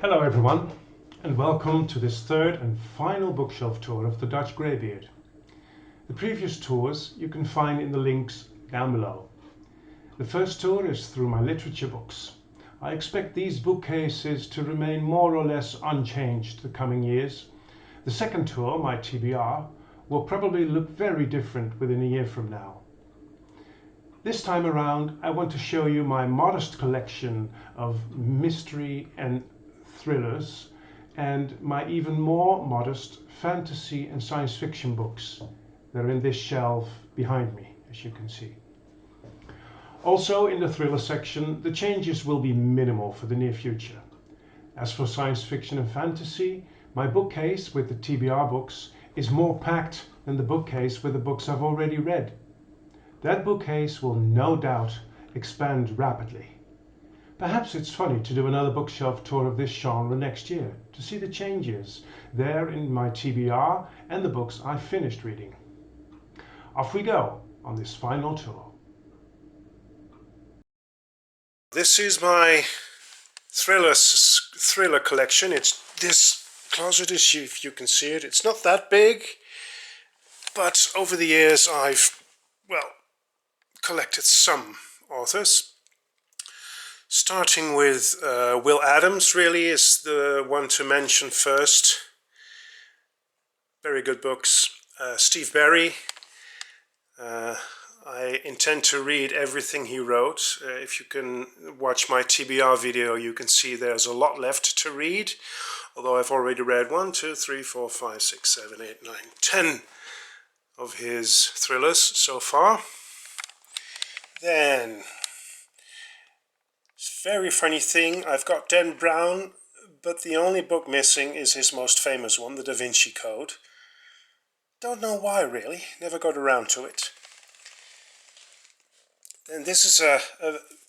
Hello everyone, and welcome to this third and final bookshelf tour of the Dutch Greybeard. The previous tours you can find in the links down below. The first tour is through my literature books. I expect these bookcases to remain more or less unchanged the coming years. The second tour, my TBR, will probably look very different within a year from now. This time around I want to show you my modest collection of mystery and thrillers and my even more modest fantasy and science fiction books. They're in this shelf behind me, as you can see. Also in the thriller section, the changes will be minimal for the near future. As for science fiction and fantasy, my bookcase with the TBR books is more packed than the bookcase with the books I've already read. That bookcase will no doubt expand rapidly. Perhaps it's funny to do another bookshelf tour of this genre next year, to see the changes there in my TBR and the books I finished reading. Off we go on this final tour. This is my thriller collection. It's this closet, if you can see it. It's not that big, but over the years I've, collected some authors. Starting with Will Adams really is the one to mention first. Very good books. Steve Berry. I intend to read everything he wrote. If you can watch my TBR video, you can see there's a lot left to read. Although I've already read 1, 2, 3, 4, 5, 6, 7, 8, 9, 10 of his thrillers so far. Then, very funny thing, I've got Dan Brown, but the only book missing is his most famous one, The Da Vinci Code. Don't know why really, never got around to it. Then this is a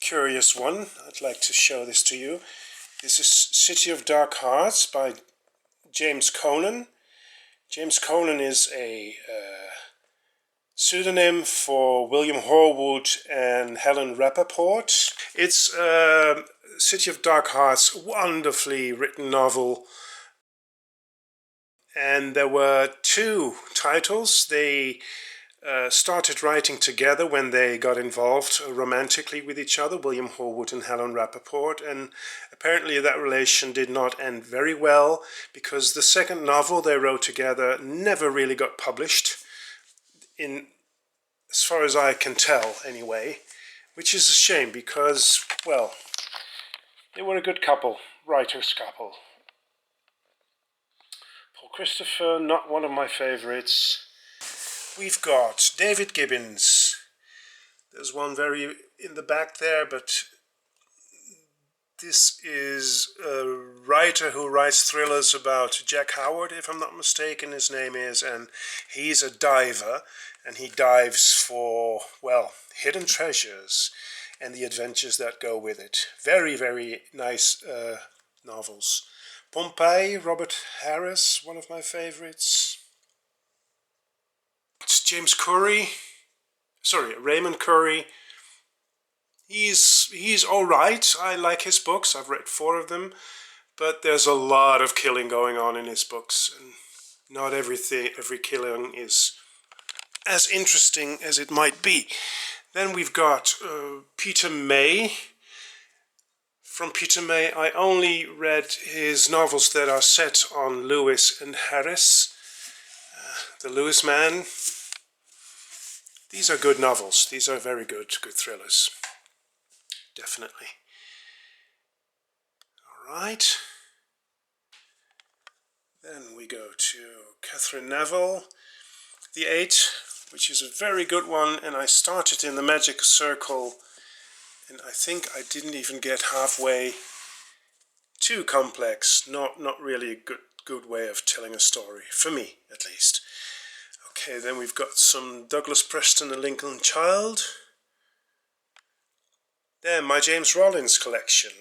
curious one, I'd like to show this to you. This is City of Dark Hearts by James Conan. James Conan is a pseudonym for William Horwood and Helen Rappaport. It's City of Dark Hearts, wonderfully written novel. And there were 2 titles. They started writing together when they got involved romantically with each other, William Horwood and Helen Rappaport, and apparently that relation did not end very well because the second novel they wrote together never really got published, as far as I can tell anyway, which is a shame because, well, they were a good couple, writers couple. Paul Christopher, not one of my favorites. We've got David Gibbons. There's one very in the back there, but this is a writer who writes thrillers about Jack Howard, if I'm not mistaken, his name is, and he's a diver, and he dives for, well, hidden treasures and the adventures that go with it. Very, very nice novels. Pompeii, Robert Harris, one of my favorites. It's James Curry, Raymond Curry. He's all right. I like his books. I've read 4 of them, but there's a lot of killing going on in his books, and not every killing is as interesting as it might be. Then we've got Peter May. From Peter May, I only read his novels that are set on Lewis and Harris. The Lewis Man. These are good novels. These are very good thrillers. Definitely. Alright. Then we go to Catherine Neville, The Eight, which is a very good one, and I started in the Magic Circle, and I think I didn't even get halfway. Too complex, not really a good way of telling a story, for me at least. Okay, then we've got some Douglas Preston, The Lincoln Child. Then my James Rollins collection.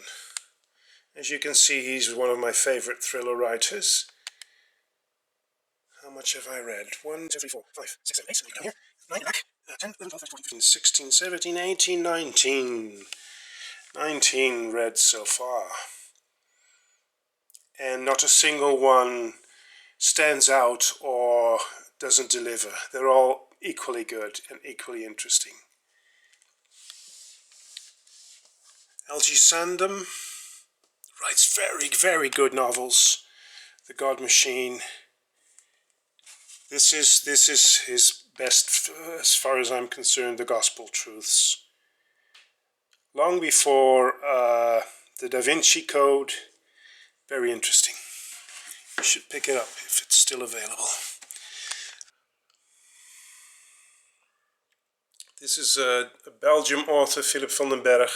As you can see, he's one of my favorite thriller writers. How much have I read? 1, 2, 3, 4, 5, 6, 7, 8, 9 here. 9 back. 10, 11, 12, 13, 14, 15, 16, 17, 18, 19. 19 read so far. and not a single one stands out or doesn't deliver. They're all equally good and equally interesting. L.G. Sandom writes very, very good novels. The God Machine. This is his best, as far as I'm concerned, the Gospel Truths. Long before the Da Vinci Code. Very interesting. You should pick it up if it's still available. This is a Belgian author, Philip van den Berg.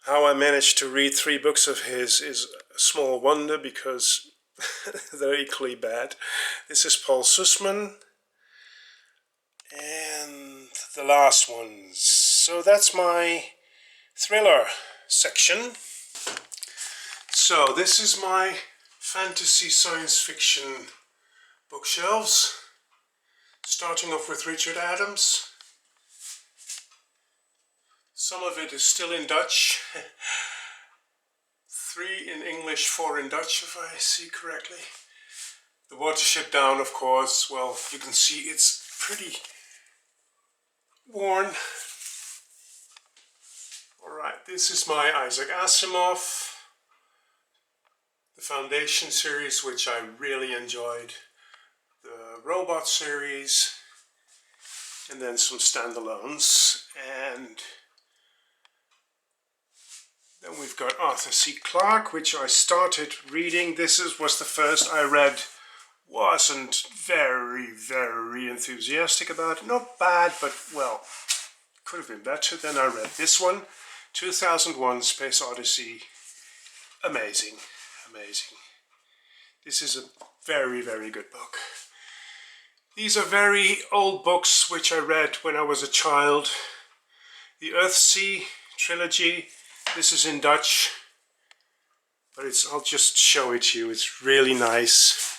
How I managed to read 3 books of his is a small wonder, because they're equally bad. This is Paul Sussman. And the last ones. So that's my thriller section. So this is my fantasy science fiction bookshelves. Starting off with Richard Adams. Some of it is still in Dutch. 3 in English, 4 in Dutch, if I see correctly. The Watership Down, of course. Well, you can see it's pretty worn. Alright, this is my Isaac Asimov. The Foundation series, which I really enjoyed. The Robot series. And then some standalones. And then we've got Arthur C. Clarke, which I started reading. This was the first I read. Wasn't very, very enthusiastic about it. Not bad, but well, could have been better. Then I read this one, 2001: Space Odyssey. Amazing, amazing. This is a very, very good book. These are very old books which I read when I was a child. The Earthsea trilogy. This is in Dutch, but I'll just show it to you. It's really nice.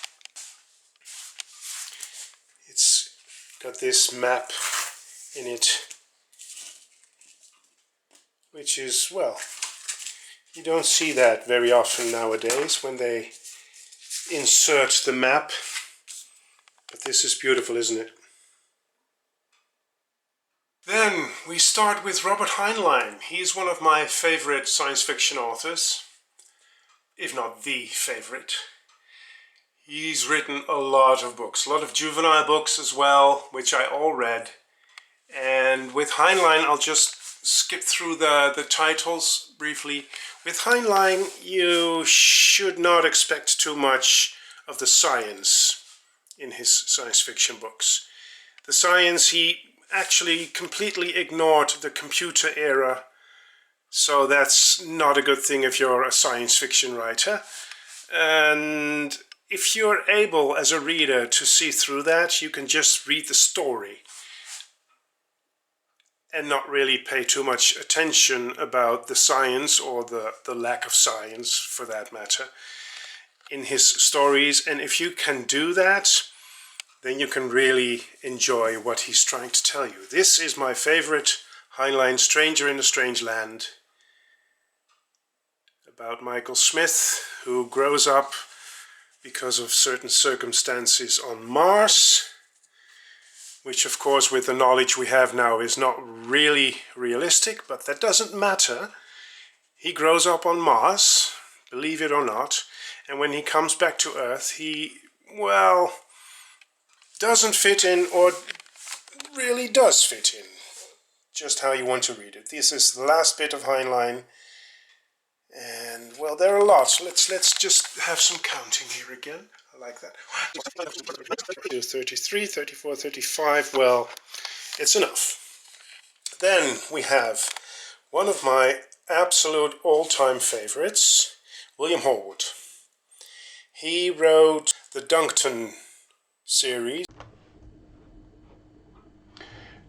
It's got this map in it, which is, well, you don't see that very often nowadays when they insert the map. But this is beautiful, isn't it? Then we start with Robert Heinlein. He's one of my favorite science fiction authors, if not the favorite. He's written a lot of books, a lot of juvenile books as well, which I all read. And with Heinlein, I'll just skip through the titles briefly. With Heinlein, you should not expect too much of the science in his science fiction books. The science, he actually completely ignored the computer era, so that's not a good thing if you're a science fiction writer. And if you're able as a reader to see through that, you can just read the story and not really pay too much attention about the science, or the lack of science for that matter, in his stories. And if you can do that, then you can really enjoy what he's trying to tell you. This is my favorite Heinlein, Stranger in a Strange Land, about Michael Smith, who grows up because of certain circumstances on Mars, which of course with the knowledge we have now is not really realistic, but that doesn't matter. He grows up on Mars, believe it or not, and when he comes back to Earth, he, well, doesn't fit in, or really does fit in, just how you want to read it. This is the last bit of Heinlein, and well, there are lots. Let's just have some counting here again. I like that. 33, 34, 35. Well, it's enough. Then we have one of my absolute all-time favorites, William Horwood. He wrote the Duncton series.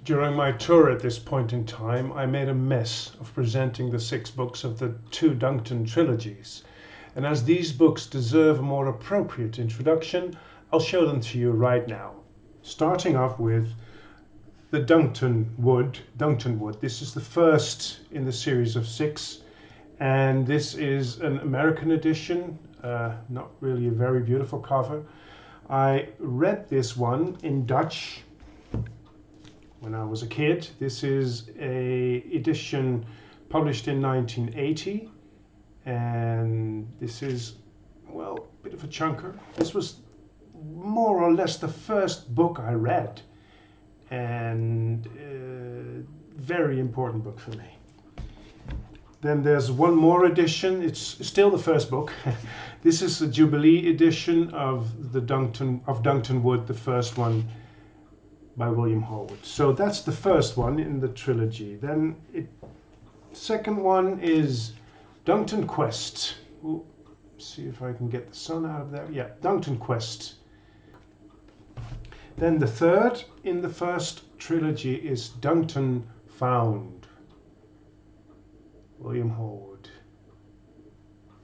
During my tour at this point in time, I made a mess of presenting the 6 books of the 2 Duncton trilogies. And as these books deserve a more appropriate introduction, I'll show them to you right now. Starting off with the Duncton Wood. This is the first in the series of 6, And this is an American edition, not really a very beautiful cover. I read this one in Dutch when I was a kid. This is a edition published in 1980, and this is, well, a bit of a chunker. This was more or less the first book I read, and very important book for me. Then there's one more edition. It's still the first book. This is the Jubilee edition of Duncton Wood, the first one by William Horwood. So that's the first one in the trilogy. Then second one is Duncton Quest. Ooh, see if I can get the sun out of there. Yeah, Duncton Quest. Then the third in the first trilogy is Duncton Found. William Horwood.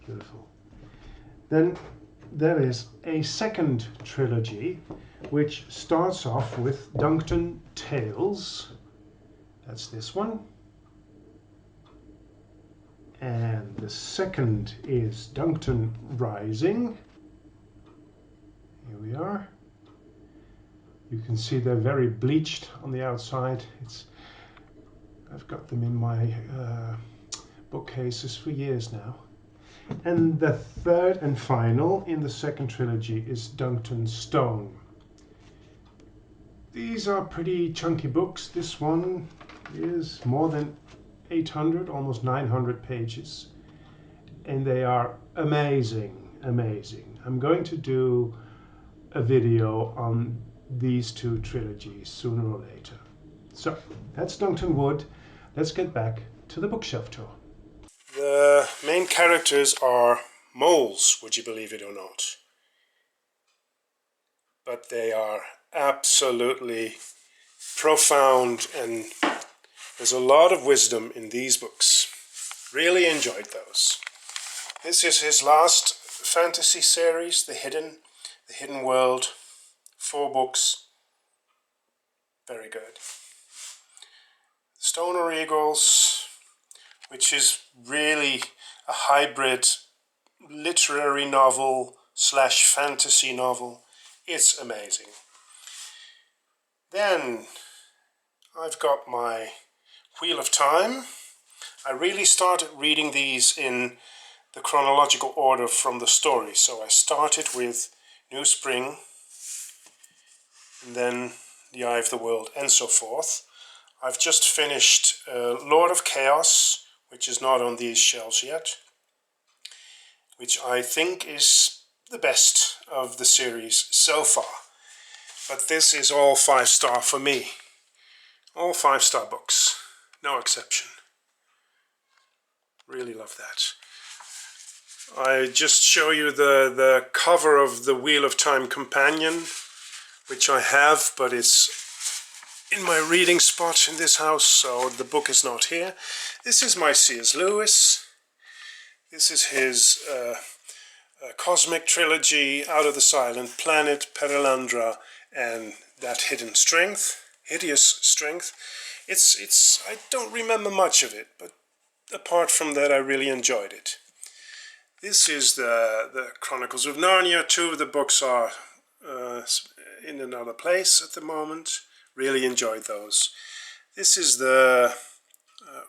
Beautiful. Then there is a second trilogy which starts off with Duncton Tales. That's this one. And the second is Duncton Rising. Here we are. You can see they're very bleached on the outside. I've got them in my bookcases for years now. And the third and final in the second trilogy is Duncton Stone. These are pretty chunky books. This one is more than 800, almost 900 pages, and they are amazing, amazing. I'm going to do a video on these two trilogies sooner or later. So that's Duncton Wood. Let's get back to the bookshelf tour. The main characters are moles, would you believe it or not? But they are absolutely profound, and there's a lot of wisdom in these books. Really enjoyed those. This is his last fantasy series, The Hidden World. 4 books. Very good. Stoner Eagles, which is really a hybrid literary novel / fantasy novel. It's amazing. Then I've got my Wheel of Time. I really started reading these in the chronological order from the story. So I started with New Spring, and then The Eye of the World, and so forth. I've just finished Lord of Chaos, which is not on these shelves yet, which I think is the best of the series so far. But this is all 5-star for me. All 5-star books, no exception. Really love that. I just show you the cover of the Wheel of Time Companion, which I have, but it's in my reading spot in this house, so the book is not here. This is my C.S. Lewis. This is his cosmic trilogy, Out of the Silent Planet, Perelandra, and That Hideous Strength. I don't remember much of it, but apart from that, I really enjoyed it. This is the Chronicles of Narnia. 2 of the books are in another place at the moment. Really enjoyed those. This is the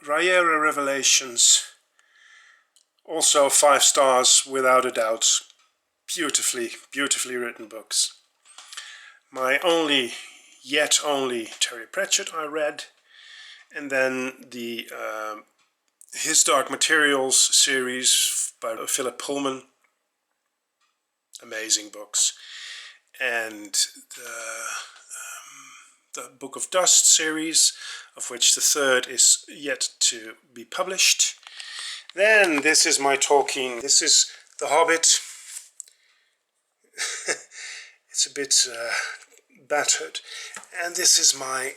Riera Revelations. Also 5 stars without a doubt. Beautifully written books. My only Terry Pratchett I read, and then the His Dark Materials series by Philip Pullman. Amazing books. And the Book of Dust series, of which the 3rd is yet to be published. Then this is my Tolkien. This is The Hobbit. It's a bit battered, and this is my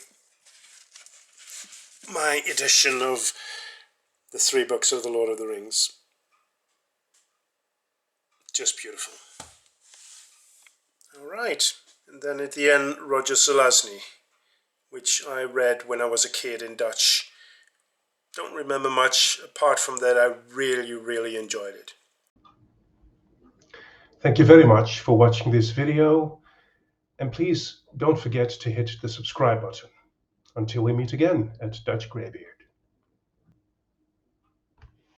edition of the 3 books of the Lord of the Rings. Just beautiful. All right, and then at the end, Roger Zelazny, which I read when I was a kid in Dutch don't remember much apart from that. I really enjoyed it. Thank you very much for watching this video, and please don't forget to hit the subscribe button. Until we meet again at Dutch Greybeard.